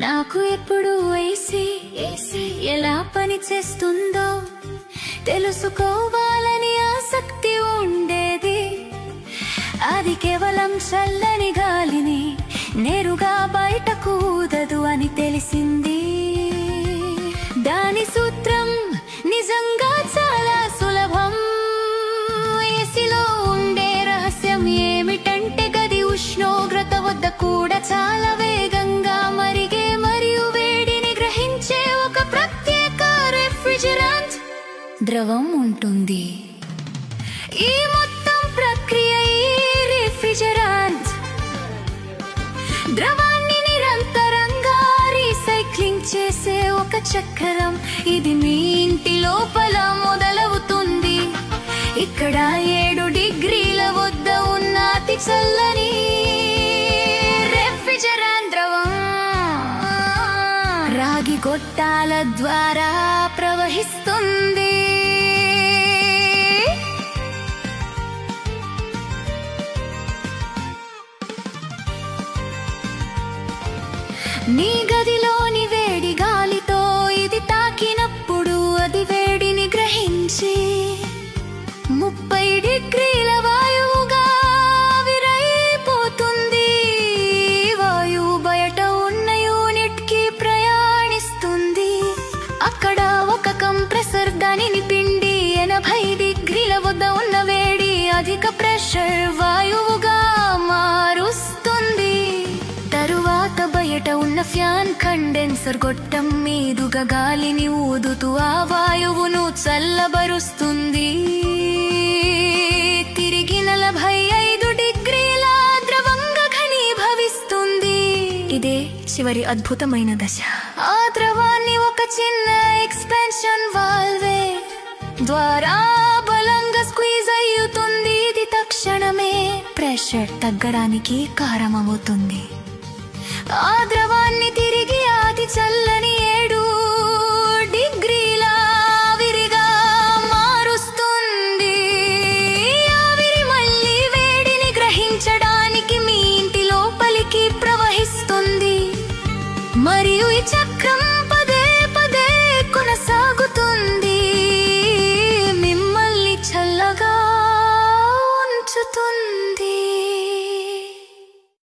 నాకు ఎప్పుడు ఏసీ ఎలా పని చేస్తుందో తెలుసుకోవాలని ఆసక్తి ఉండేది. అది కేవలం చల్లని గాలిని నేరుగా బయటకు ఊదదు అని తెలిసింది. దాని సూత్రం నిజంగా చాలా సులభం. ఏసీలో ఉండే రహస్యం ఏమిటంటే గది ఉష్ణోగ్రత వద్ద కూడా చాలా వేగంగా మరిగే మరియు వేడిని గ్రహించే ఒక ప్రత్యేక రిఫ్రిజిరెంట్ ద్రవం ఉంటుంది. ఈ మొత్తం ప్రక్రియ ఈ రిఫ్రిజిరెంట్ ద్రవాన్ని నిరంతరంగా రీసైక్లింగ్ చేసే ఒక చక్రం. ఇది మీ ఇంటి లోపల మొదలవుతుంది. ఇక్కడ 7 డిగ్రీల వద్ద ఉన్న అతి చల్లని రిఫ్రిజిరెంట్ ద్రవం రాగి గొట్టాల ద్వారా ప్రవహిస్తుంది. నీ గదిలోని వేడి గాలితో ఇది తాకినప్పుడు అది వేడిని గ్రహించి 30 డిగ్రీల వాయువుగా ఆవిరైపోతుంది. వాయువు బయట ఉన్న యూనిట్ కి ప్రయాణిస్తుంది. అక్కడ ఒక కంప్రెసర్ దానిని పిండి 80 డిగ్రీల వద్ద ఉన్న వేడి అధిక ప్రెషర్ వాయువుగా మారుస్తుంది. తరువాత బయట ఉన్న ఫ్యాన్ కండెన్సర్ గొట్టం మీదుగా గాలిని ఊదుతూ ఆ వాయువును చల్లబరుస్తుంది. తిరిగి 45 డిగ్రీల ద్రవంగా ఘనీభవిస్తుంది. ఇదే చివరి అద్భుతమైన దశ. ఆ ద్రవాన్ని ఒక చిన్న ఎక్స్పాన్షన్ వాల్వే ద్వారా బలంగా స్క్వీజ్ అయ్యుతుంది. ఇది తక్షణమే ప్రెషర్ తగ్గడానికి కారణమవుతుంది. ఆ ద్రవాన్ని తిరిగి అతి చల్ల